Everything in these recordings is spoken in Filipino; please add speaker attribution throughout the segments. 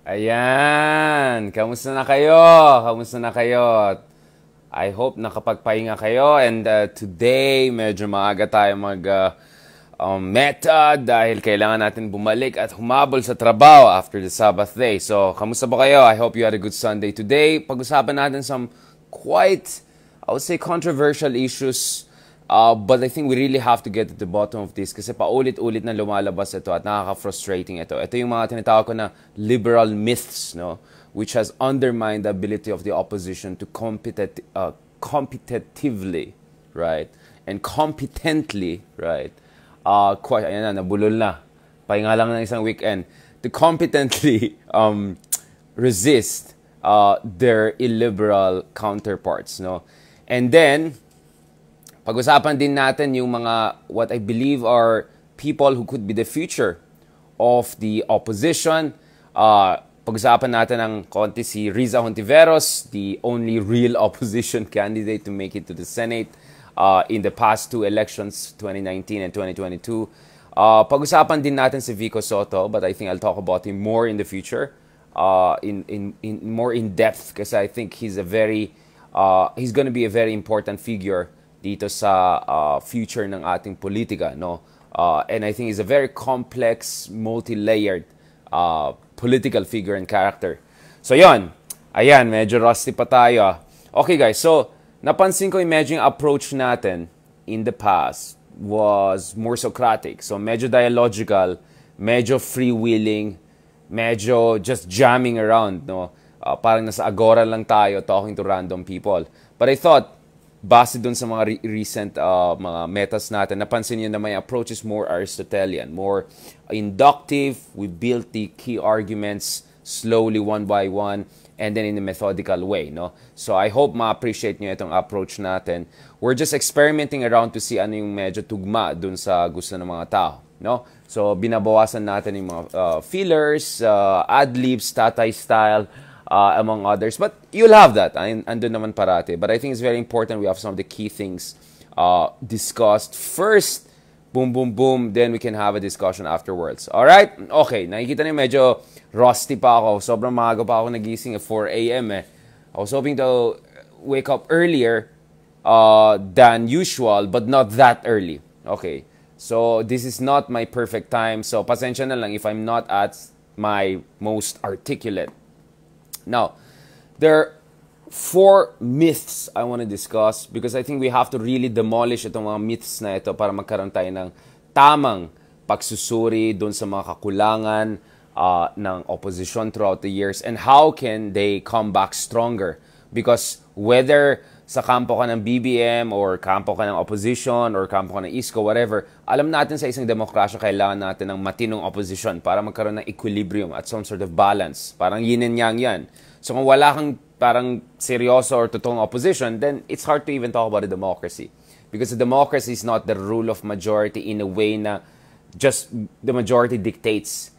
Speaker 1: Ayan, kamusta na kayo? Kamusta na kayo? I hope nakapagpahinga kayo and today medyo maaga tayo meta dahil kailangan natin bumalik at humabol sa trabaho after the Sabbath day. So, kamusta ba kayo? I hope you had a good Sunday. Today, pag-usapan natin some quite, I would say, controversial issues. But I think we really have to get to the bottom of this kasi paulit-ulit na lumalabas ito at nakaka-frustrating ito. Ito yung mga tinatawag ko na liberal myths, no? Which has undermined the ability of the opposition to competitively, right? And competently, right? Ayan na, nabulol na. Pahinga lang ng isang weekend. To competently resist their illiberal counterparts, no? And then, pag-usapan din natin yung mga what I believe are people who could be the future of the opposition. Pag-usapan natin ng konti si Riza Hontiveros, the only real opposition candidate to make it to the Senate in the past two elections, 2019 and 2022. Pag-usapan din natin si Vico Soto, but I think I'll talk about him more in the future, in more in depth, kasi I think he's he's going to be a very important figure dito sa future ng ating politika, no? And I think he's a very complex, multi-layered political figure and character. So yon, ayan, medyo rusty pa tayo. Okay guys, so napansin ko yung approach natin in the past was more Socratic. So medyo dialogical, medyo freewheeling, medyo just jamming around, no? Parang nasa agora lang tayo talking to random people. But I thought, base dun sa mga recent mga metas natin, napansin nyo na my approach is more Aristotelian, more inductive. We built the key arguments slowly, one by one, and then in a methodical way, no? So I hope ma-appreciate nyo itong approach natin. We're just experimenting around to see ano yung medyo tugma dun sa gusto ng mga tao, no? So binabawasan natin yung mga fillers, ad-libs, tatay style, among others. But you'll have that. Andun naman parati. But I think it's very important we have some of the key things discussed first. Boom, boom, boom. Then we can have a discussion afterwards. Alright? Okay. Nakikita niyo medyo rusty pa ako. Sobrang maaga pa ako nagising at 4 a.m. I was hoping to wake up earlier than usual, but not that early. Okay. So this is not my perfect time. So pasensya na lang if I'm not at my most articulate. Now, there are 4 myths I want to discuss because I think we have to really demolish itong mga myths na ito para magkaroon tayo ng tamang pagsusuri doon sa mga kakulangan ng opposition throughout the years and how can they come back stronger. Because whether sa kampo ka ng BBM or kampo ka ng opposition or kampo ka ng ISCO, whatever, alam natin sa isang demokrasya kailangan natin ng matinong opposition para magkaroon ng equilibrium at some sort of balance. Parang yin and yang yan. So kung wala kang parang seryoso or totoong opposition, then it's hard to even talk about a democracy. Because a democracy is not the rule of majority in a way na just the majority dictates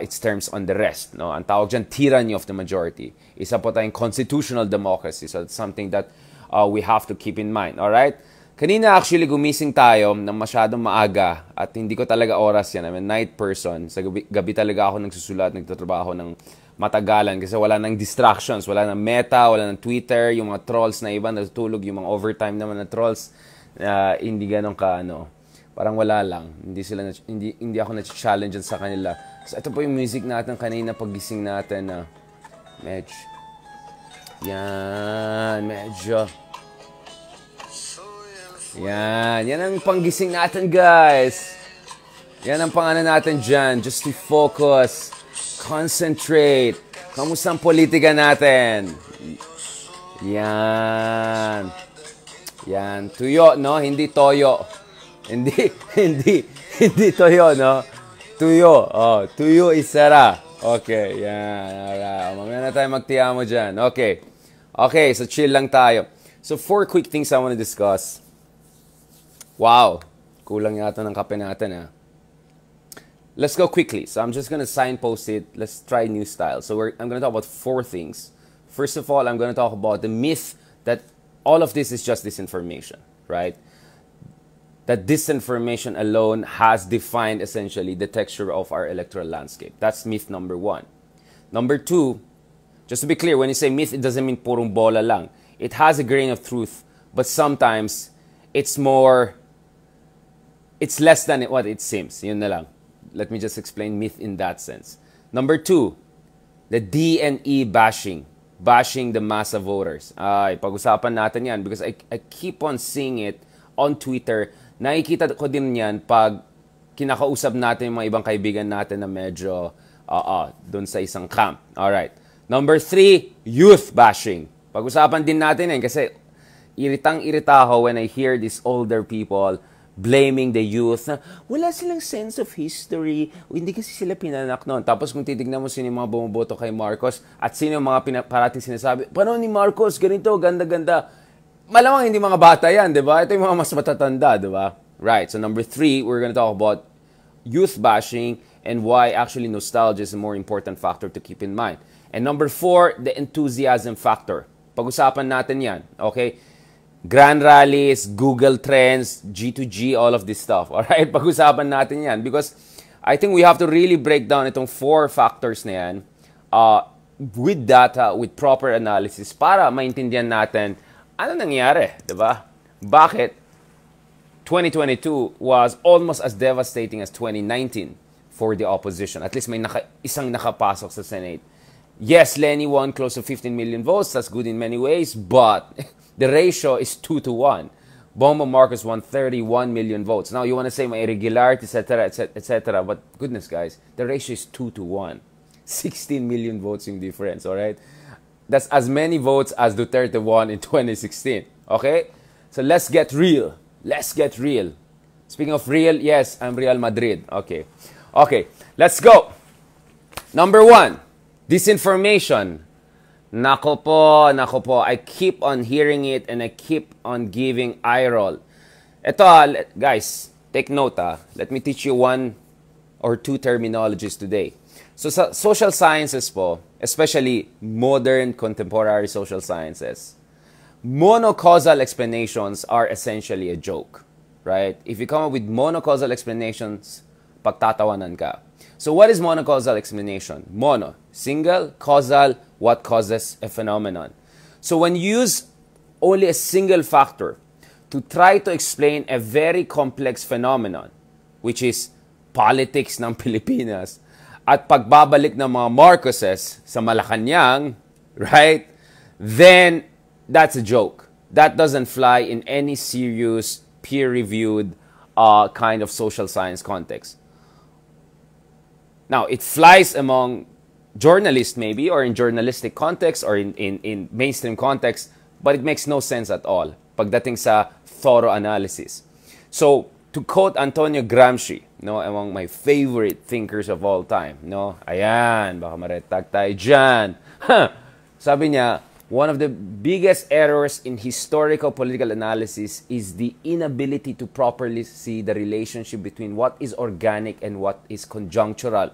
Speaker 1: its terms on the rest. No? Ang tawag dyan, tyranny of the majority. Isa po tayong constitutional democracy. So it's something that we have to keep in mind. Alright? Kanina actually gumising tayo ng masyadong maaga at hindi ko talaga oras yan. I'm a night person. Sa gabi talaga ako nagsusulat, nagtatrabaho ng matagalan kasi wala nang distractions. Wala nang Meta, wala nang Twitter, yung mga trolls na iba natutulog, yung mga overtime naman na trolls, hindi ganun ka, parang wala lang. Hindi ako na-challenge sa kanila. So ito po yung music natin kanina pagising natin. Medyo. Yan ang panggising natin, guys. Yan ang pangano natin dyan. Just to focus. Concentrate. Kamusta ang politika natin? Yan. Tuyo, no? Hindi toyo. Hindi toyo, no? Tuyo. Tuyo isara. Okay, yan. Alright. Mamaya na tayo magtiyamo dyan. Okay, so chill lang tayo. So 4 quick things I want to discuss. Wow. Kulang yata ng kape natin, Let's go quickly. So I'm just going to signpost it. Let's try new style. So I'm going to talk about 4 things. First of all, I'm going to talk about the myth that all of this is just disinformation, right? That disinformation alone has defined essentially the texture of our electoral landscape. That's myth number 1. Number two, just to be clear, when you say myth, it doesn't mean purong bola lang. It has a grain of truth, but sometimes it's less than what it seems. Yun na lang. Let me just explain myth in that sense. Number two, the D&E bashing. Bashing the massa voters. Ay, pag-usapan natin yan because I keep on seeing it on Twitter. Nakikita ko din yan pag kinakausap natin yung mga ibang kaibigan natin na medyo doon sa isang camp. Alright. Number three, youth bashing. Pag-usapan din natin yan kasi iritang-irita ako when I hear these older people blaming the youth na wala silang sense of history o hindi kasi sila pinanak noon. Tapos kung titignan mo sino yung mga bumoboto kay Marcos at sino yung mga parating sinasabi, paano ni Marcos, ganito, ganda-ganda. Malamang hindi mga bata yan, di ba? Ito yung mga mas matatanda, di ba? Right, so number three, we're gonna talk about youth bashing and why actually nostalgia is a more important factor to keep in mind. And number four, the enthusiasm factor. Pag-usapan natin yan, okay? Grand rallies, Google Trends, G2G, all of this stuff. Alright? Pag-usapan natin yan. Because I think we have to really break down itong four factors na yan with data, with proper analysis para maintindihan natin ano nangyari. Diba? Bakit 2022 was almost as devastating as 2019 for the opposition. At least may isang nakapasok sa Senate. Yes, Lenny won close to 15 million votes. That's good in many ways. But the ratio is 2-1. Bongbong Marcos won 31 million votes. Now, you want to say may irregularity, etc., etc., but goodness, guys, the ratio is 2-1. 16 million votes yung difference, all right? That's as many votes as Duterte won in 2016, okay? So let's get real. Let's get real. Speaking of real, yes, I'm Real Madrid. Okay. Okay, let's go. Number one, disinformation. Nako po, I keep on hearing it and I keep on giving eye roll. Ito, guys, take note. Let me teach you one or two terminologies today. So sa social sciences po, especially modern contemporary social sciences, monocausal explanations are essentially a joke, right? If you come up with monocausal explanations, pagtatawanan ka. So what is monocausal explanation? Mono, single, causal, what causes a phenomenon. So when you use only a single factor to try to explain a very complex phenomenon, which is politics ng Pilipinas, at pagbabalik ng mga Marcoses sa Malacanang, right? Then that's a joke. That doesn't fly in any serious, peer-reviewed kind of social science context. Now, it flies among journalists maybe, or in journalistic context, or in mainstream context, but it makes no sense at all pagdating sa thorough analysis. So, to quote Antonio Gramsci, no, among my favorite thinkers of all time, no, ayan, baka maretag tayo dyan. Sabi niya, one of the biggest errors in historical political analysis is the inability to properly see the relationship between what is organic and what is conjunctural.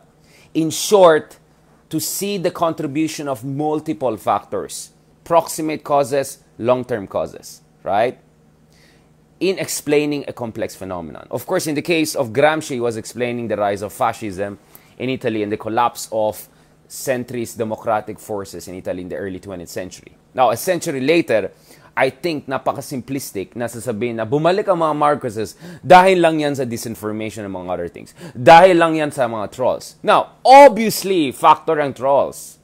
Speaker 1: In short, to see the contribution of multiple factors, proximate causes, long-term causes, right? In explaining a complex phenomenon. Of course, in the case of Gramsci, he was explaining the rise of fascism in Italy and the collapse of centrist democratic forces in Italy in the early 20th century. Now, a century later, I think napaka-simplistic na sasabihin na bumalik ang mga Marcoses dahil lang yan sa disinformation and among other things. Dahil lang yan sa mga trolls. Now, obviously, factor ang trolls.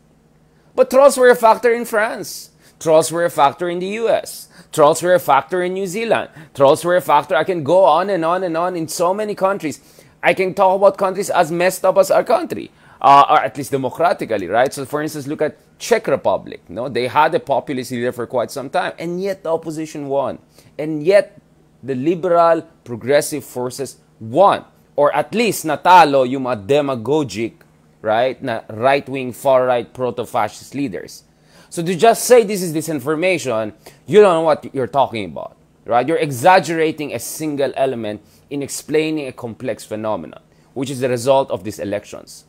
Speaker 1: But trolls were a factor in France. Trolls were a factor in the US. Trolls were a factor in New Zealand. Trolls were a factor. I can go on and on and on in so many countries. I can talk about countries as messed up as our country. Or at least democratically, right? So, for instance, look at Czech Republic. No, they had a populist leader for quite some time, and yet the opposition won, and yet the liberal progressive forces won, or at least natalo yung mga demagogic, right, na right-wing, far-right, proto-fascist leaders. So to just say this is disinformation, you don't know what you're talking about, right? You're exaggerating a single element in explaining a complex phenomenon, which is the result of these elections.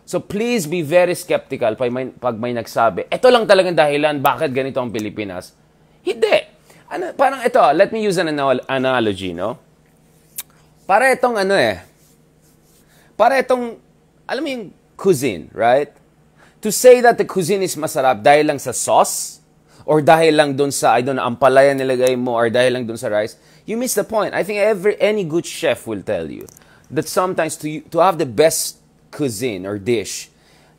Speaker 1: So please be very skeptical pag may nagsabi, ito lang talagang dahilan bakit ganito ang Pilipinas. Hindi. Parang ito, let me use an analogy, no? Para itong alam mo yung cuisine, right? To say that the cuisine is masarap dahil lang sa sauce, or dahil lang dun sa, I don't know, ampalaya nilagay mo, or dahil lang dun sa rice, you miss the point. I think any good chef will tell you that sometimes to have the best cuisine or dish,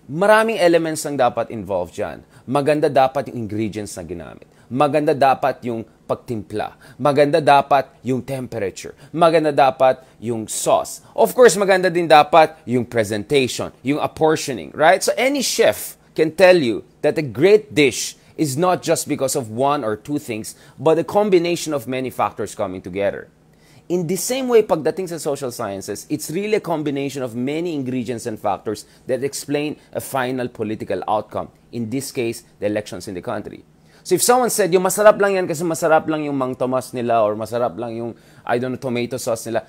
Speaker 1: maraming elements ang dapat involved dyan. Maganda dapat yung ingredients na ginamit. Maganda dapat yung pagtimpla. Maganda dapat yung temperature. Maganda dapat yung sauce. Of course, maganda din dapat yung presentation, yung apportioning, right? So any chef can tell you that a great dish is not just because of one or two things, but a combination of many factors coming together. In the same way, pagdating sa social sciences, it's really a combination of many ingredients and factors that explain a final political outcome. In this case, the elections in the country. So if someone said, yung masarap lang yan kasi masarap lang yung Mang Tomas nila or masarap lang yung, I don't know, tomato sauce nila,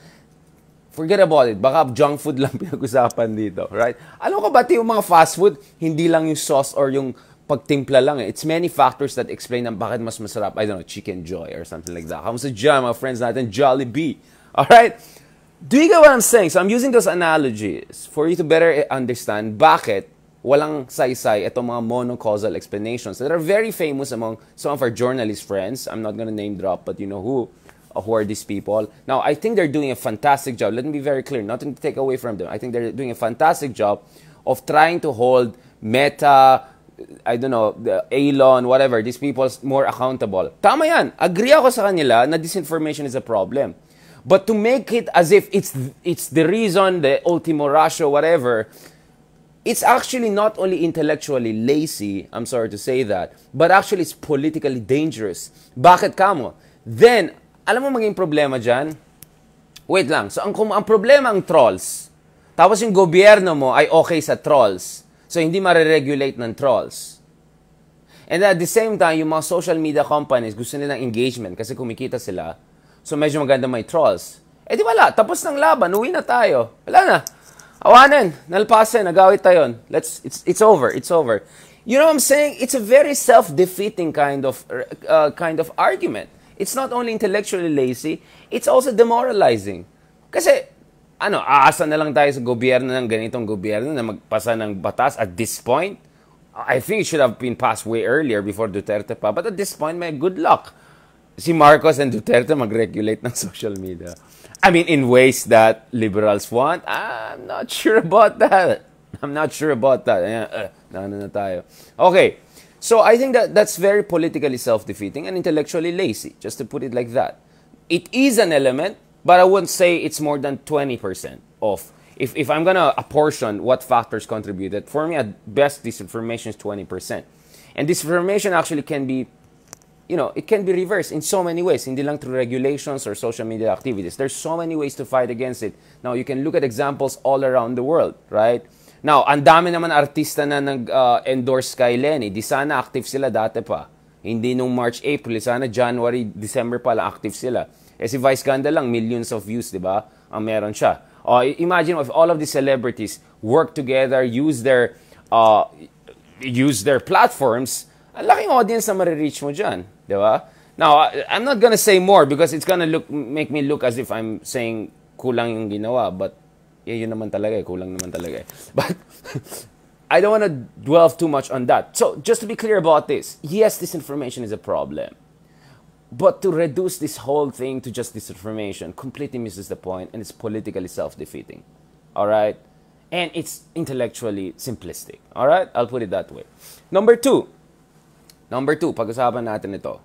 Speaker 1: forget about it. Baka junk food lang pinag-usapan dito, right? Alam ko ba yung mga fast food, hindi lang yung sauce or yung pagtimpla lang eh. It's many factors that explain ang bakit mas masarap, I don't know, Chicken Joy or something like that. Kamusta dyan, mga friends natin, Jollibee. Alright? Do you get what I'm saying? So I'm using those analogies for you to better understand bakit walang saysay itong mga monocausal explanations that are very famous among some of our journalist friends. I'm not gonna name drop, but you know who are these people. Now, I think they're doing a fantastic job. Let me be very clear, nothing to take away from them. I think they're doing a fantastic job of trying to hold Meta, I don't know, the Elon, whatever, these people more accountable. Tama yan. Agree ako sa kanila na disinformation is a problem. But to make it as if it's the reason, the ultimo ratio, whatever, it's actually not only intellectually lazy, I'm sorry to say that, but actually it's politically dangerous. Bakit kamo? Then, alam mo maging problema dyan? Wait lang. So, ang problema ang trolls. Tapos yung gobyerno mo ay okay sa trolls. So, hindi mariregulate ng trolls. And at the same time, yung mga social media companies, gusto nilang engagement kasi kumikita sila. So, medyo maganda may trolls. Eh, di wala. Tapos ng laban. Uwi na tayo. Wala na. Awanin. Nalpasin. Nagawit tayo. It's over. It's over. You know what I'm saying? It's a very self-defeating kind of argument. It's not only intellectually lazy, it's also demoralizing. Kasi, aasa na lang tayo sa gobyerno ng ganitong gobyerno na magpasa ng batas at this point? I think it should have been passed way earlier before Duterte pa. But at this point, may good luck. Si Marcos and Duterte mag-regulate ng social media. I mean, in ways that liberals want, I'm not sure about that. I'm not sure about that. Na tayo. Okay. So I think that's very politically self-defeating and intellectually lazy, just to put it like that. It is an element, but I wouldn't say it's more than 20% of. If I'm going to apportion what factors contributed, for me, at best, disinformation is 20%. And disinformation actually can be, it can be reversed in so many ways. Hindi lang through regulations or social media activities. There's so many ways to fight against it. Now, you can look at examples all around the world, right? Now, ang dami naman artista na nag-endorse kay Lenny. Di sana active sila dati pa. Hindi nung March, April. Sana January, December pa lang active sila. Eh si Vice Ganda lang, millions of views, di ba? Ang meron siya. Imagine if all of these celebrities work together, use their platforms, ang laking audience na marireach mo dyan. Di ba? Now, I'm not gonna say more because it's gonna make me look as if I'm saying kulang yung ginawa. But, yun naman talaga eh. Kulang naman talaga eh. But, I don't want to dwell too much on that. So, just to be clear about this, yes, disinformation is a problem. But to reduce this whole thing to just disinformation completely misses the point, and it's politically self-defeating. Alright? And it's intellectually simplistic. Alright? I'll put it that way. Number two, pag-usapan natin ito.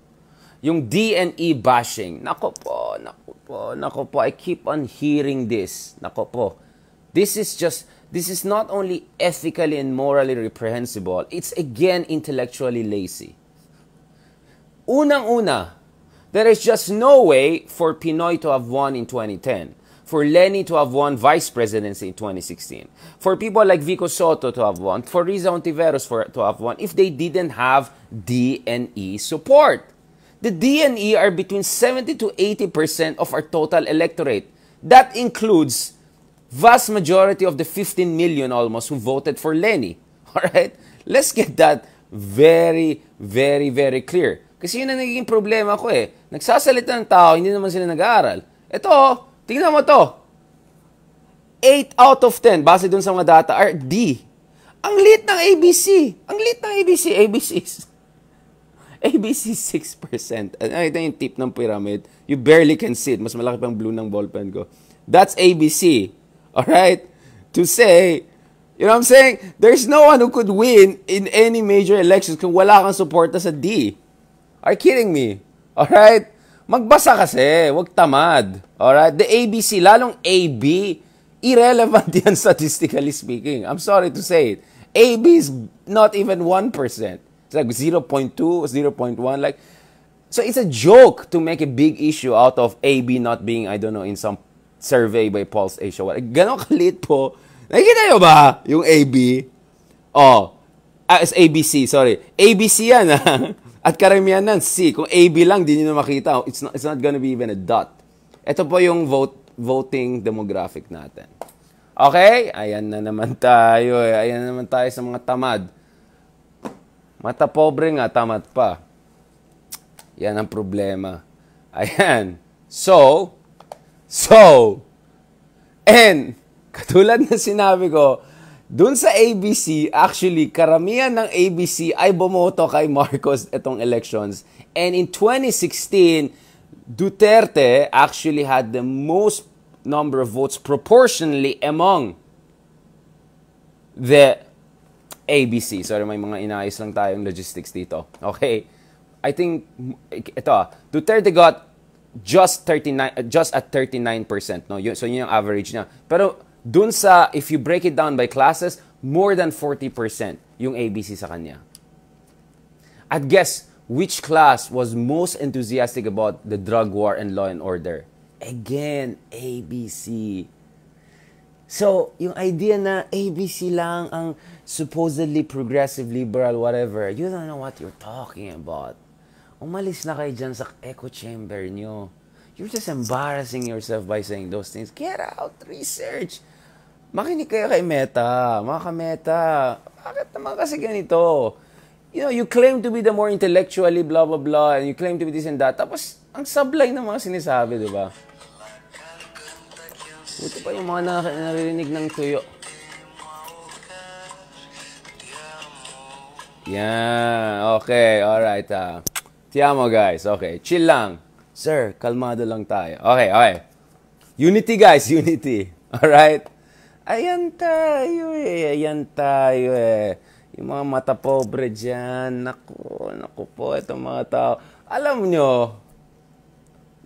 Speaker 1: Yung D&E bashing. Nako po. I keep on hearing this. Nako po. This is not only ethically and morally reprehensible, it's again intellectually lazy. Unang-una, there is just no way for Pinoy to have won in 2010, for Lenny to have won vice presidency in 2016, for people like Vico Soto to have won, for Riza Ontiveros to have won, if they didn't have D&E support. The D&E are between 70 to 80% of our total electorate. That includes vast majority of the 15 million almost who voted for Lenny. Alright? Let's get that very, very, very clear. Kasi yun ang nagiging problema ko eh. Nagsasalita ng tao, hindi naman sila nag-aaral. Ito, tingnan mo to. 8 out of 10, base dun sa mga data, are D. Ang liit ng ABC. Ang liit ng ABC. ABC 6%. Ito yung tip ng pyramid. You barely can see it. Mas malaki pang blue ng ballpen ko. That's ABC. Alright? To say, you know what I'm saying? There's no one who could win in any major elections kung wala kang suporta sa D. Are you kidding me? Alright? Magbasa kasi. Huwag tamad. Alright? The ABC, lalong AB, irrelevant yan statistically speaking. I'm sorry to say it. AB is not even 1%. It's like 0.2, 0.1. Like, so it's a joke to make a big issue out of AB not being, I don't know, in some survey by Pulse Asia. Ganon kalit po. Nakikita nyo ba yung AB? It's ABC, sorry. ABC yan, ha? At karamihan ng C. Kung AB lang, di nyo na makita. It's not gonna be even a dot. Ito po yung voting demographic natin. Okay? Ayan na naman tayo. Ayan na naman tayo sa mga tamad. Mata pobre nga, tamad pa. Yan ang problema. Ayan. And, katulad na sinabi ko, dun sa ABC, actually, karamihan ng ABC ay bumoto kay Marcos itong elections. And in 2016, Duterte actually had the most number of votes proportionally among the ABC. Sorry, may mga inaayos lang tayong logistics dito. Okay. I think, Duterte got just at 39%. No? So, yun yung average niya. Pero, dun sa, if you break it down by classes, more than 40% yung ABC sa kanya. At guess, which class was most enthusiastic about the drug war and law and order? Again, ABC. So, yung idea na ABC lang ang supposedly progressive, liberal, whatever, you don't know what you're talking about. Umalis na kayo dyan sa echo chamber nyo. You're just embarrassing yourself by saying those things. Get out, research. Makinig kayo kay Meta. Mga ka-Meta. Bakit naman kasi ganito? You know, you claim to be the more intellectually blah, blah, blah, and you claim to be this and that. Tapos, ang sablay ng mga sinasabi, di ba? Buti pa yung mga naririnig ng tuyo. Yeah, okay, alright. Tiamo, guys. Okay, chill lang. Sir, kalmado lang tayo. Okay. Unity, guys, unity. Alright? Ayan tayo eh. Yung mga mata pobre dyan. Naku po, itong mga tao. Alam nyo,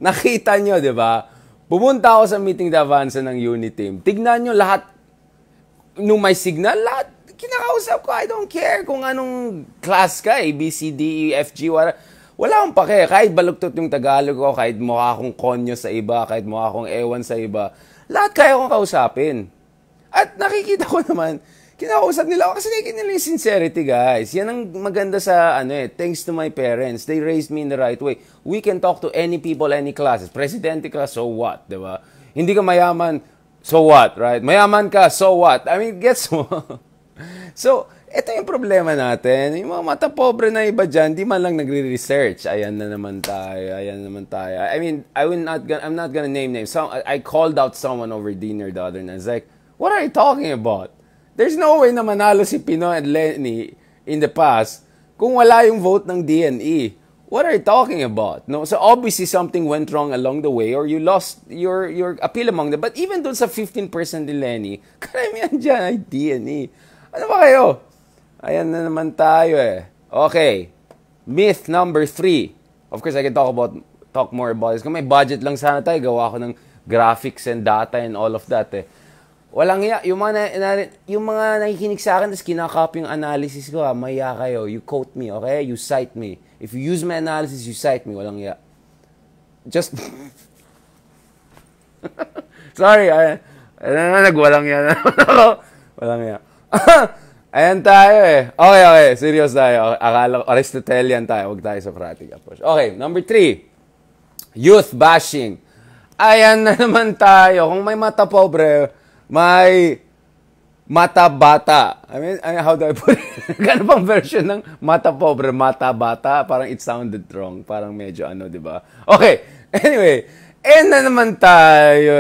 Speaker 1: nakita nyo, di ba? Pumunta ako sa meeting Davansa ng unit team. Tignan nyo lahat, nung may signal, lahat, kinakausap ko, I don't care kung anong class ka, A, B, C, D, E, F, G, wala akong pake. Kahit baluktot yung Tagalog ko, kahit mukha akong konyo sa iba, kahit mukha akong ewan sa iba, lahat kaya kong kausapin. At nakikita ko naman, kinakausap nila ako kasi nakikita nila yung sincerity, guys. Yan ang maganda sa, thanks to my parents. They raised me in the right way. We can talk to any people, any classes. Presidente ka, so what? Diba? Hindi ka mayaman, so what? Right? Mayaman ka, so what? I mean, gets mo? So, ito yung problema natin. Yung mga mata pobre na iba dyan, di man lang nagre-research. Ayan na naman tayo. I mean, I'm not gonna name names. I called out someone over dinner the other night. I was like, what are you talking about? There's no way na manalo si Pinoy and Lenny in the past kung wala yung vote ng DNE. What are you talking about? No, so obviously something went wrong along the way or you lost your appeal among them. But even dun sa 15% ni Lenny, karamihan dyan ay DNE. Ano ba kayo? Ayan na naman tayo eh. Okay. Myth number 3. Of course, I can talk more about this. Kung may budget lang sana tayo, gawa ko ng graphics and data and all of that eh. Walang iya. Yung mga nakikinig sa akin, tapos kinakopy yung analysis ko, maya kayo. You quote me, okay? You cite me. If you use my analysis, you cite me. Walang iya. Just... Sorry, nagwalang iya na ako. Walang iya. Ayan tayo eh. Okay. Serious tayo. Akala ko, Aristotelian tayo. Huwag tayo sa practical approach. Okay, number 3. Youth bashing. Ayan na naman tayo. Kung may mata pobre, may mata bata. I mean, how do I put it? Gano'n pang version ng mata pobre, mata bata? Parang it sounded wrong. Parang medyo di ba? Okay. Anyway, na naman tayo.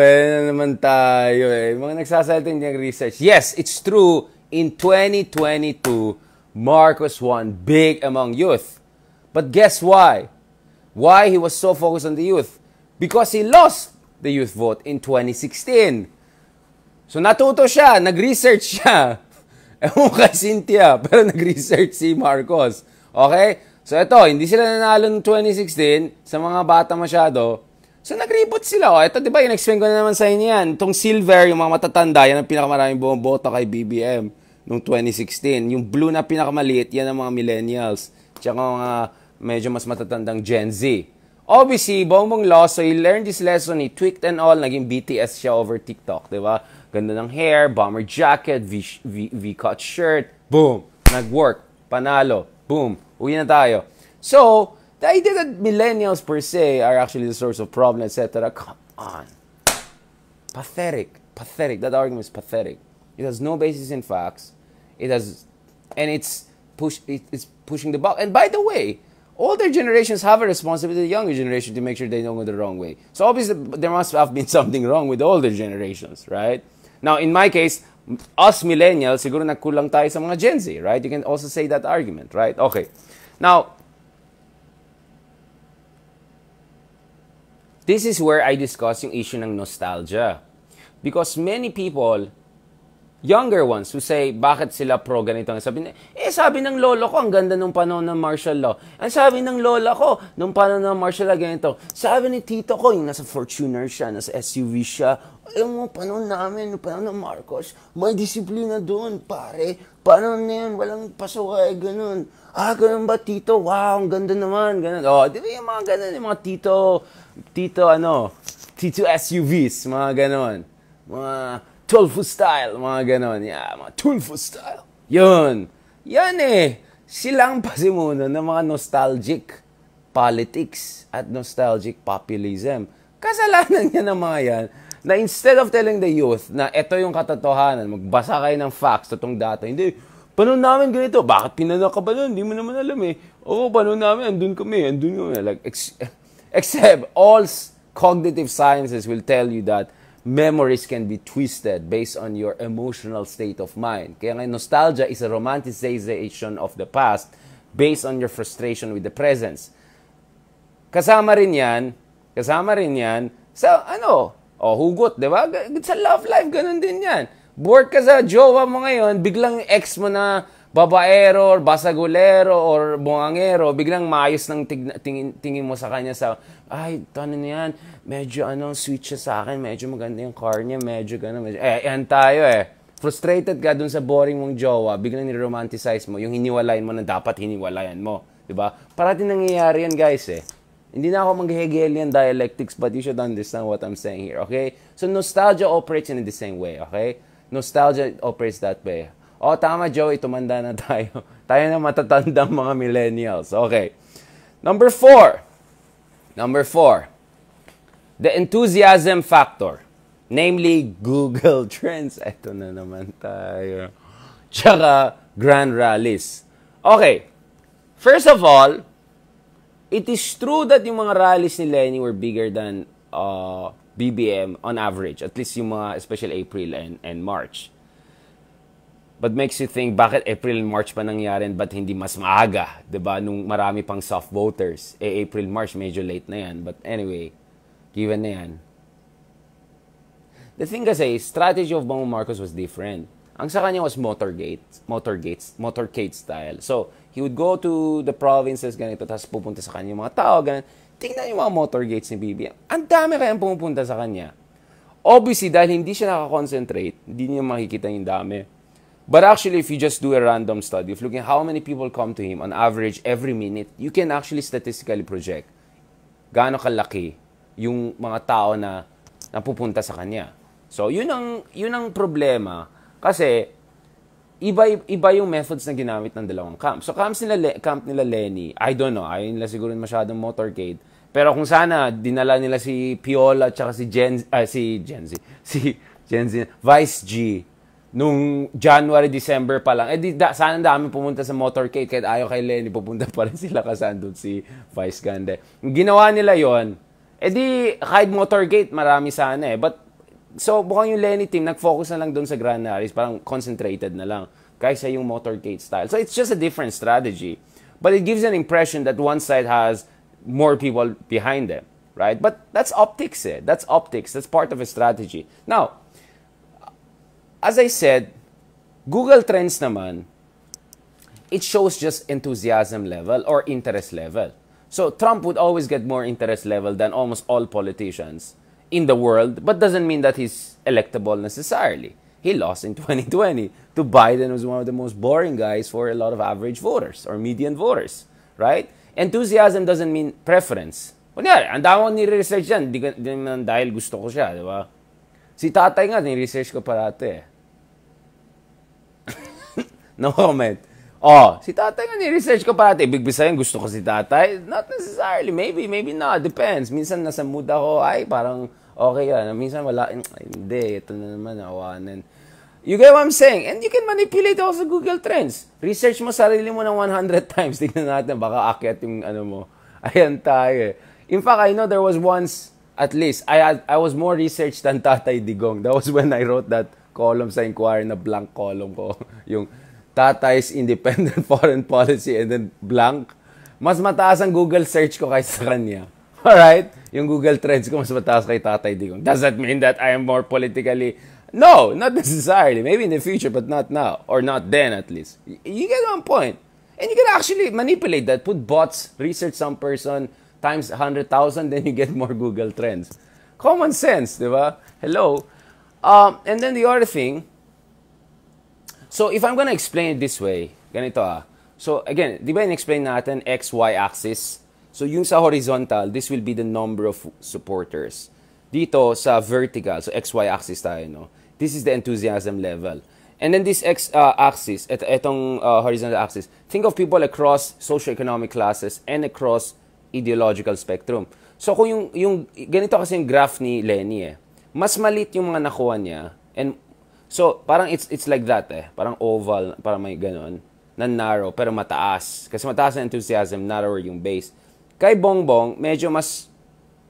Speaker 1: Mga nagsasalita ng research. Yes, it's true. in 2022, Marcos won big among youth. But guess why? Why he was so focused on the youth? Because he lost the youth vote in 2016. So natuto siya, nag-research siya. Ewan kay Cynthia, pero nag-research si Marcos. Okay? So ito, hindi sila nanalo ng 2016 sa mga bata masyado. So nag-reboot sila. O, ito, di ba, in-explain ko na naman sa inyo yan. Itong silver, yung mga matatanda, yan ang pinakamaraming bumoboto kay BBM noong 2016. Yung blue na pinakamaliit, yan ang mga millennials. Tsaka mga medyo mas matatandang Gen Z. Obviously, Bongbong lost, so he learned this lesson, he tweaked and all, naging BTS siya over TikTok, di ba? Ganda ng hair, bomber jacket, V-cut shirt, boom, nag-work, panalo, boom, uwi na tayo. So, the idea that millennials per se are actually the source of problem, etc., come on. Pathetic, that argument is pathetic. It has no basis in facts, it's pushing the buck. And by the way, older generations have a responsibility to the younger generation to make sure they don't go the wrong way. So obviously, there must have been something wrong with the older generations, right? Now, in my case, us millennials, siguro nagkulang tayo sa mga Gen Z, right? You can also say that argument, right? Okay. Now, this is where I discuss yung issue ng nostalgia. Because many people, younger ones who say, bakit sila pro ganito? Sabi ng lolo ko, ang ganda nung panahon ng martial law. Ang sabi ng lola ko, nung panahon ng martial law, ganito. Sabi ni tito ko, yung nasa Fortuner siya, nasa SUV siya. Alam mo, panahon namin, nung panahon ng Marcos, may disiplina doon, pare. Panahon na yan, walang pasaway, ganun. Ganun ba, tito? Wow, ang ganda naman, ganun. Di ba yung mga ganun, yung mga tito SUVs, mga ganun. Mga Tulfo style, mga ganon. Yeah, mga Tulfo style. Yun. Yan silang pasimuno ng mga nostalgic politics at nostalgic populism. Kasalanan niya ng mga yan na instead of telling the youth na ito yung katotohanan, magbasa kayo ng facts, totong data, hindi, paano namin ganito? Bakit pinanak ka ba nun? Hindi mo naman alam paano namin, andun kami. Like, except all cognitive sciences will tell you that memories can be twisted based on your emotional state of mind. Kaya nga, nostalgia is a romanticization of the past based on your frustration with the present. Kasama rin yan sa, hugot, di ba? Sa love life, ganun din yan. Bored ka sa jowa mo ngayon, biglang ex mo na babaero, or basagulero, or bungangero, biglang maayos ng tingin mo sa kanya sa, ano na yan, medyo sweet siya sa akin, medyo maganda yung car niya, medyo gano'n, yan tayo Frustrated ka dun sa boring mong jowa, biglang niromanticize mo, yung hiniwalayan mo na dapat hiniwalayan mo, di ba? Parating nangyayari yan, guys, Hindi na ako mag-Hegelian dialectics, but you should understand what I'm saying here, okay? So, nostalgia operates in the same way, okay? Nostalgia operates that way. Tama, Joey, tumanda na tayo. Tayo na matatandang mga millennials. Okay. Number four. The enthusiasm factor. Namely, Google Trends. Ito na naman tayo. Tsaka, grand rallies. Okay. First of all, it is true that yung mga rallies ni Lenny were bigger than BBM on average. At least yung mga, especially April and March. But makes you think, bakit April and March pa nangyari, ba't hindi mas maaga, diba? Nung marami pang soft voters. April, March, medyo late na yan. But anyway, given na yan. The thing kasi, strategy of Bongbong Marcos was different. Ang sa kanya was motorcade style. So, he would go to the provinces, ganito, tapos pupunta sa kanya yung mga tao, ganito. Tingnan yung mga motorcades ni BBM. Ang dami kayang pumupunta sa kanya. Obviously, dahil hindi siya nakakonsentrate, hindi niya makikita yung dami. But actually, if you just do a random study of looking how many people come to him on average every minute, you can actually statistically project gaano kalaki yung mga tao na napupunta sa kanya. So, yun ang problema. Kasi, iba yung methods na ginamit ng dalawang camp. So, camp nila Lenny, I don't know, ayaw nila siguro masyadong motorcade. Pero kung sana, dinala nila si Piola at si Vice G, nung January, December pa lang, sana dami pumunta sa motorcade, kahit ayaw kay Lenny, pupunta pa rin sila kasi andun si Vice Ganda. Ginawa nila yon, kahit motorcade, marami sana But So, mukhang yung Lenny team, nag-focus na lang doon sa Grand Naris, parang concentrated na lang, kaysa yung motorcade style. So, it's just a different strategy. But it gives an impression that one side has more people behind them, right? But that's optics, eh. That's optics. That's part of a strategy. Now, as I said, Google Trends naman, it shows just enthusiasm level or interest level. So Trump would always get more interest level than almost all politicians in the world, but doesn't mean that he's electable necessarily. He lost in 2020 to Biden, who's one of the most boring guys for a lot of average voters or median voters, right? Enthusiasm doesn't mean preference. Kunyari, ang dami ni-research yan, di naman dahil gusto ko siya, di ba? Si tatay nga, ni-research ko parati eh. No comment. Oh, si tatay nga ni-research ko parati. Ibig sabihin, gusto ko si tatay? Not necessarily. Maybe not. Depends. Minsan nasa mood ako, ay, parang okay yan. Minsan wala, hindi, ito na naman, awanan. You get what I'm saying? And you can manipulate also Google Trends. Research mo sarili mo ng 100 times. Tignan natin, baka akyat yung ano mo. Ayan tayo. In fact, I know there was once, at least, I was more researched than Tatay Digong. That was when I wrote that column sa Inquirer na blank column ko. Yung Tatay's Independent Foreign Policy and then blank. Mas mataas ang Google search ko kaysa sa kanya. Alright? Yung Google Trends ko mas mataas kay Tatay Digong. Does that mean that I am more politically... No, not necessarily. Maybe in the future, but not now. Or not then, at least. You get one point. And you can actually manipulate that. Put bots, research some person, times 100,000, then you get more Google Trends. Common sense, di ba? Hello? And then the other thing, so if I'm gonna explain it this way, ganito ah. So again, di ba in-explain natin X, Y axis? So yung sa horizontal, this will be the number of supporters. Dito sa vertical, so XY axis tayo, no? This is the enthusiasm level. And then this X axis, etong horizontal axis, think of people across socioeconomic classes and across ideological spectrum. So kung yung ganito kasi yung graph ni Lenny eh, mas maliit yung mga nakuha niya. And so parang it's like that eh, parang oval, parang may ganon, na narrow pero mataas. Kasi mataas ang enthusiasm, narrower yung base. Kay Bongbong, medyo mas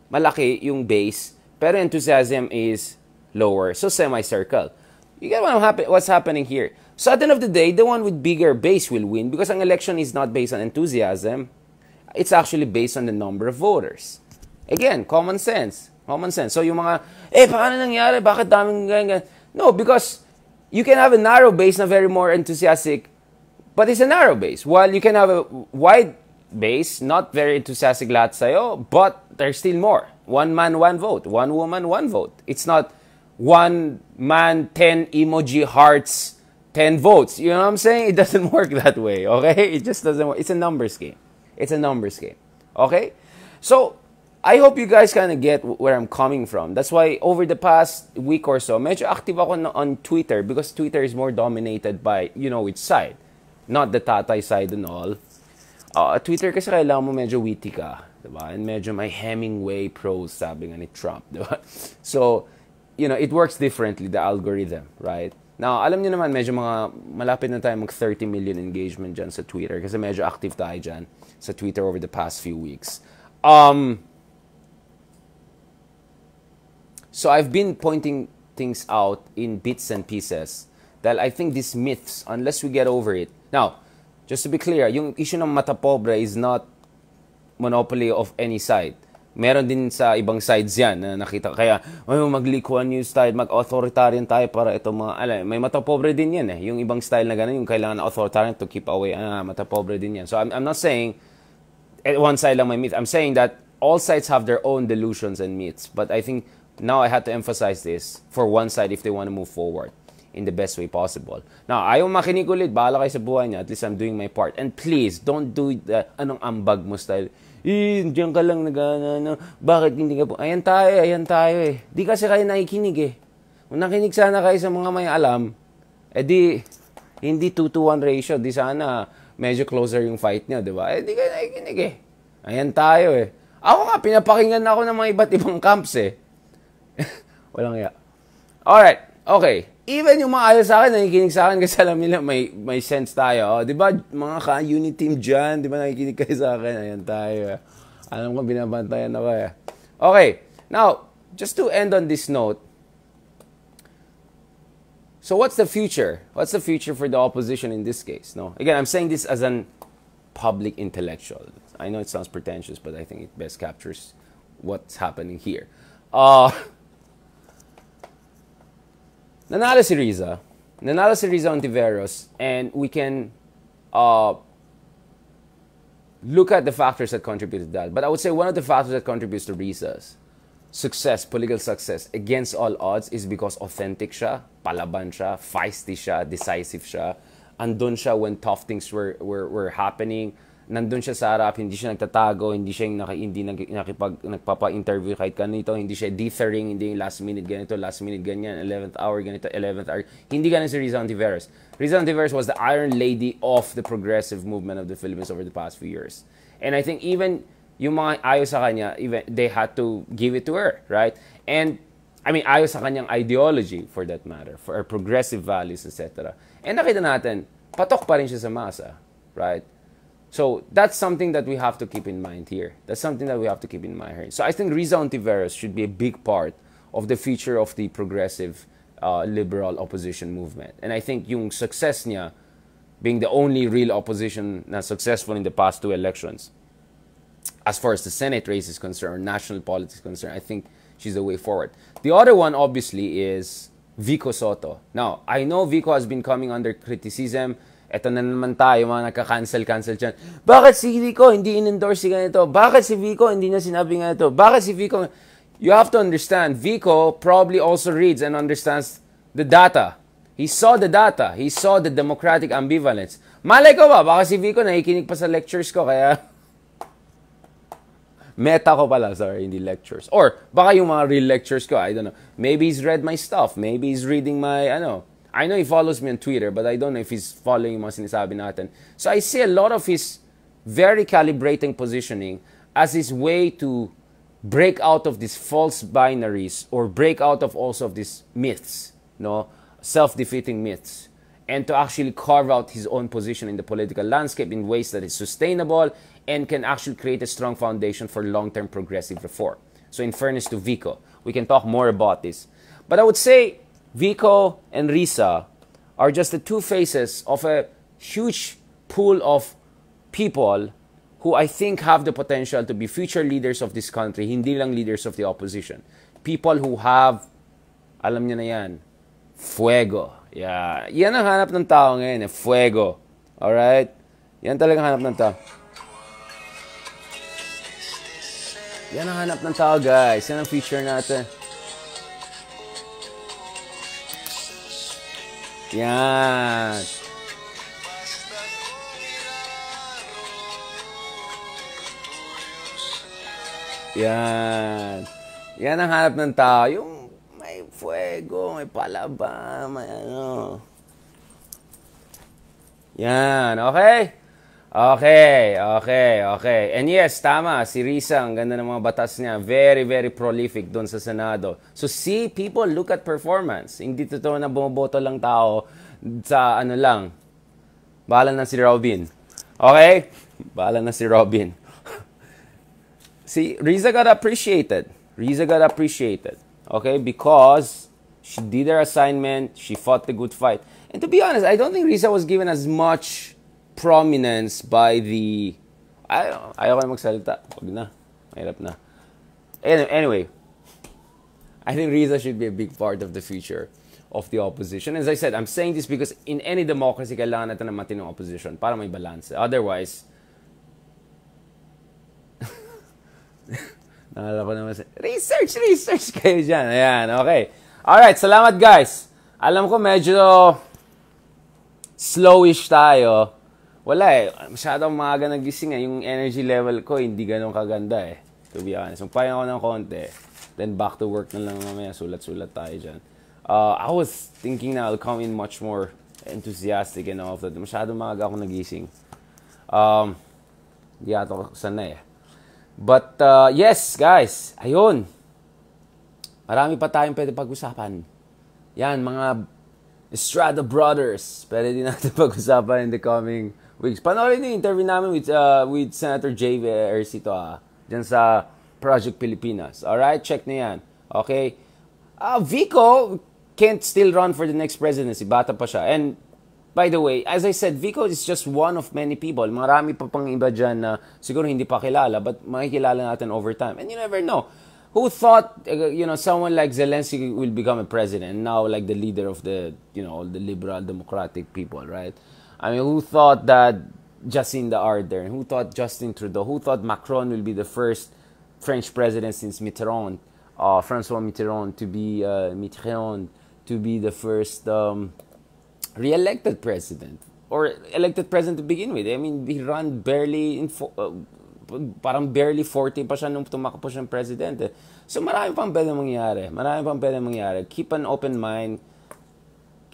Speaker 1: malaki yung base, pero enthusiasm is lower. So, semi-circle. You get what's happening here. So, at the end of the day, the one with bigger base will win because an election is not based on enthusiasm. It's actually based on the number of voters. Again, common sense. Common sense. So, yung mga, paano nangyari? Bakit daming ganyan? No, because you can have a narrow base na very more enthusiastic, but it's a narrow base. While you can have a wide base, not very enthusiastic lahat sa'yo, but there's still more. One man, one vote. One woman, one vote. It's not one man, 10 emoji hearts, 10 votes. You know what I'm saying? It doesn't work that way, okay? It just doesn't work. It's a numbers game. It's a numbers game, okay? So, I hope you guys kind of get where I'm coming from. That's why over the past week or so, medyo active ako on Twitter because Twitter is more dominated by, you know, which side. Not the tatay side and all. Twitter kasi kailangan mo medyo witty ka, diba? And medyo may Hemingway prose, sabi nga ni Trump, diba? So, you know, it works differently, the algorithm, right? Now, alam niyo naman, medyo malapit na tayo mag 30 million engagement dyan sa Twitter kasi medyo active tayo dyan sa Twitter over the past few weeks. So, I've been pointing things out in bits and pieces that I think these myths, unless we get over it. Now, just to be clear, yung issue ng mata pobre is not monopoly of any side. Meron din sa ibang sides yan na nakita. Kaya, mag-Lee News style, mag-authoritarian tayo para ito mga, may mata pobre din yan eh. Yung ibang style na gano'n, yung kailangan na authoritarian to keep away, mata pobre din yan. So, I'm not saying one side lang may myth. I'm saying that all sides have their own delusions and myths. But I think now I had to emphasize this for one side if they want to move forward in the best way possible. Now, ayaw makinig ulit, bahala kayo sa buhay niya. At least I'm doing my part. And please, don't do the anong ambag mo style. Diyan ka lang bakit hindi ka po? Ayan tayo eh. Di kasi kayo nakikinig eh. Kung nakinig sana kayo sa mga may alam, di, hindi 2-to-1 ratio. Di sana medyo closer yung fight niya, di ba? Di kayo nakikinig eh. Ayan tayo eh. Ako nga, pinapakinggan ako ng mga iba't ibang camps eh. Walang iya. Alright, okay. Even yung mga ayaw sa akin, nakikinig sa akin kasi alam nila may sense tayo. Oh, di ba, mga ka-unit team dyan, di ba nakikinig kayo sa akin? Ayan tayo. Alam ko, binabantayan ako eh. Okay, now, just to end on this note, So what's the future? What's the future for the opposition in this case? No, again, I'm saying this as an public intellectual. I know it sounds pretentious, but I think it best captures what's happening here. Nanalo si Riza. Nanalo si Riza Ontiveros, and we can look at the factors that contribute to that. But I would say one of the factors that contributes to Riza's success, political success, against all odds is because authentic siya, palaban siya, feisty siya, decisive siya. Andun siya when tough things were happening. Nandun siya sa harap, hindi siya nagtatago, hindi siya nagpapa-interview kahit kanito, hindi siya dithering, hindi yung last minute ganito, last minute ganyan, 11th hour ganito, 11th hour. Hindi ganun si Riza Ontiveros. Riza Ontiveros was the Iron Lady of the progressive movement of the Philippines over the past few years. And I think even yung mga ayaw sa kanya, even they had to give it to her, right? And I mean, ayaw sa kanyang ideology, for that matter, for her progressive values, etc. And nakita natin, patok pa rin siya sa masa, right? So that's something that we have to keep in mind here. That's something that we have to keep in mind here. So I think Riza Ontiveros should be a big part of the future of the progressive liberal opposition movement. And I think yung success niya, being the only real opposition na successful in the past 2 elections, as far as the Senate race is concerned, or national politics is concerned, I think she's the way forward. The other one, obviously, is Vico Soto. Now, I know Vico has been coming under criticism. Eto na naman tayo, mga nagka-cancel dyan. Bakit si Vico hindi in-endorse si ganito? Bakit si Vico hindi niya sinabi ganito? Bakit si Vico... You have to understand, Vico probably also reads and understands the data. He saw the data. He saw the democratic ambivalence. Malay ko ba? Baka si Vico nakikinig pa sa lectures ko, kaya... Meta ko pala, sorry, hindi lectures. Or, baka yung mga real lectures ko, I don't know. Maybe he's read my stuff. Maybe he's reading my, I know he follows me on Twitter, but I don't know if he's following yung mga sinasabi natin. So I see a lot of his very calibrating positioning as his way to break out of these false binaries, or break out of also of these myths, self-defeating myths, and to actually carve out his own position in the political landscape in ways that is sustainable and can actually create a strong foundation for long-term progressive reform. So in fairness to Vico, we can talk more about this. But I would say Vico and Riza are just the two faces of a huge pool of people who I think have the potential to be future leaders of this country, hindi lang leaders of the opposition. People who have, alam niyo na yan, fuego. Yeah. Yan ang hanap ng tao ngayon, fuego. Alright? Yan talagang hanap ng tao. Yan ang hanap ng tao, guys. Yan ang feature natin. Yan. Yan. Yan ang hanap ng tao. Yung may fuego, may palaba, may ano. Yan. Okay? Okay. And yes, tama. Si Riza, ang ganda ng mga batas niya. Very, very prolific doon sa Senado. So see, people look at performance. Hindi totoo na bumoboto lang tao sa ano lang. Bahala na si Robin. Okay? Bahala na si Robin. See, Riza got appreciated. Okay? Because she did her assignment. She fought the good fight. And to be honest, I don't think Riza was given as much prominence by the... Ayaw ko na magsalita. Huwag na. Mahirap na. Anyway, I think Riza should be a big part of the future of the opposition. As I said, I'm saying this because in any democracy, kailangan natin ng matinong opposition para may balance. Otherwise, naalala ko naman research kayo dyan. Ayan, okay. Alright, salamat guys. Alam ko medyo slowish tayo. Wala masyadong maaga nagising yung energy level ko hindi ganun kaganda to be honest. Magpahinga ako ng konti, then back to work na lang mamaya, sulat-sulat tayo dyan. I was thinking na I'll come in much more enthusiastic and all of that. Masyadong maaga ako nagising. Hindi ato sanay But yes guys, ayun, marami pa tayong pwede pag-usapan. Yan, mga Estrada Brothers, pwede din natin pag-usapan in the coming weeks. Panoorin yung interview namin with Senator J. Ercito dyan sa Project Pilipinas. Alright, check na yan. Okay? Vico, can't still run for the next presidency. Bata pa siya. And, by the way, as I said, Vico is just one of many people. Marami pa pang iba dyan na siguro hindi pa kilala, but makikilala natin over time. And you never know. Who thought, someone like Zelensky will become a president, now like the leader of the, the liberal democratic people, right? I mean, who thought that Jacinda Ardern, who thought Justin Trudeau, who thought Macron will be the first French president since Mitterrand, François Mitterrand, to be the first re-elected president, or elected president to begin with. I mean, he ran barely parang barely 40 pa siya nung tumakbo siyang presidente. So marami pang pwede mangyari. Keep an open mind.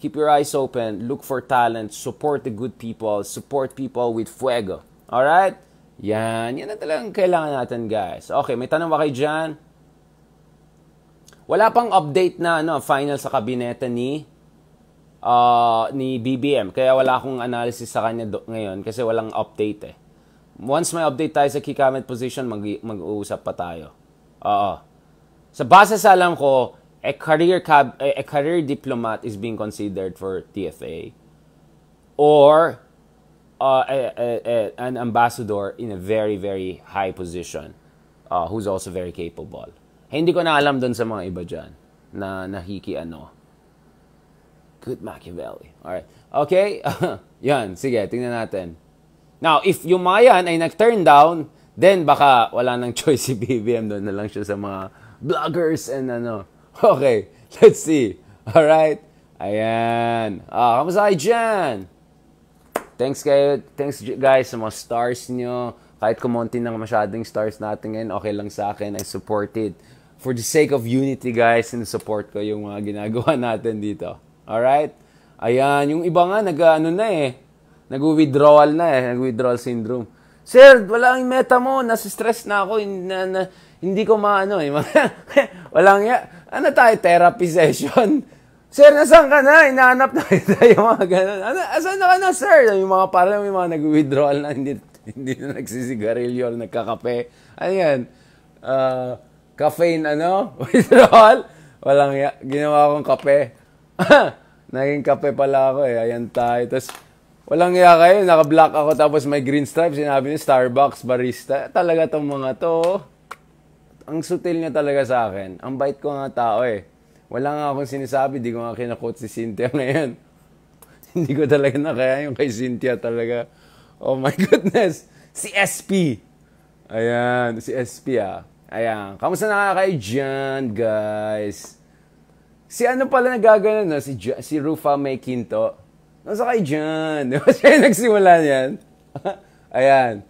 Speaker 1: Keep your eyes open. Look for talent. Support the good people. Support people with fuego. Alright? Yan na talagang kailangan natin, guys. Okay, may tanong ba kayo dyan? Wala pang update na final sa kabinete ni BBM. Kaya wala akong analysis sa kanya ngayon kasi walang update eh. Once may update tayo sa key cabinet position, mag-uusap pa tayo. Sa base sa alam ko, a career diplomat is being considered for TFA, or an ambassador in a very, very high position who's also very capable. Hindi ko na alam dun sa mga iba dyan na Good Machiavelli. Alright. Okay? Yan. Sige, tingnan natin. Now, if yung mga yan ay nag-turn down, then baka wala nang choice si BBM. Doon na lang siya sa mga vloggers and Okay, let's see. Alright? Ayan. Kamusta kayo dyan? Thanks guys sa mga stars nyo. Kahit kumonti ng masyadong stars natin ngayon, okay lang sa akin. I support it. For the sake of unity, guys, support ko yung mga ginagawa natin dito. Alright? Ayan. Yung iba nga, nag-withdrawal nag-withdrawal syndrome. Sir, wala ang meta mo. Nasa-stress na ako. Hindi ko walang therapy session. Sir, nasaan ka na? Inaanap na kita yung mga ganun. Asan na ka na, sir? Yung mga parang may mga nag-withdrawal na hindi na nagsisigarilyo, nagkakape. Ayan. Caffeine, withdrawal. Walang ginawa akong kape. Naging kape pala ako eh. Ayan tayo. Tapos, walang kayo. Naka-black ako tapos may green stripe. Sinabi niya, Starbucks, barista. Talaga tong mga to. Ang sutil niya talaga sa akin. Ang bait ko nga tao eh. Wala nga akong sinasabi. Di ko nga kinakot si Cynthia ngayon. Hindi ko talaga nakaya yung kay Cynthia talaga. Oh my goodness. Si SP. Ayan. Si SP Ayan. Kamusta na kayo dyan, guys? Si pala nagagano, si Rufa May Quinto. Nasa kayo dyan? Di ba siya yung nagsimula niyan? Ayan.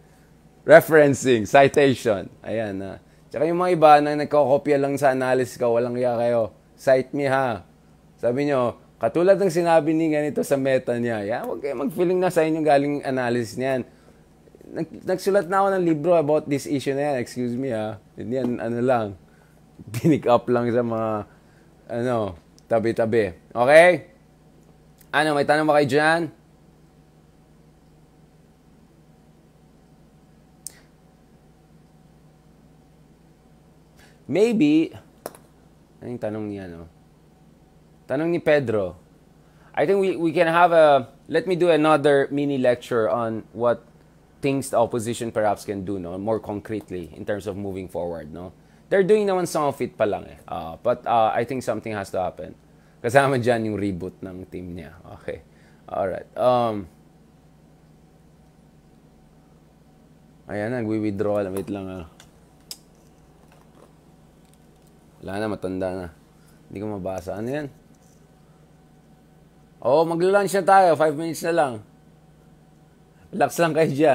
Speaker 1: Referencing, citation. Ayan. Tsaka yung mga iba na nagkokopya lang sa analysis ko, walang kayo. Cite me ha. Sabi nyo, katulad ng sinabi ni ganito sa meta niya, huwag kayo mag-feeling na sa inyo galing analysis niyan. Nagsulat na ako ng libro about this issue na yan. Excuse me ha. Hindi yan, lang. Pinick up lang sa mga, tabi-tabi. Okay? May tanong ba kayo dyan? Maybe, anong tanong niya, Tanong ni Pedro. I think we can have let me do another mini lecture on what things the opposition perhaps can do, more concretely in terms of moving forward, They're doing naman some of it pa lang but I think something has to happen. Kasama dyan yung reboot ng team niya. Okay. Alright. Ayan, nagwi-withdraw. Wait lang Wala na, matanda na. Hindi ko mabasa. Ano yan? Magla-lunch na tayo. 5 minutes na lang. Relax lang kayo dyan.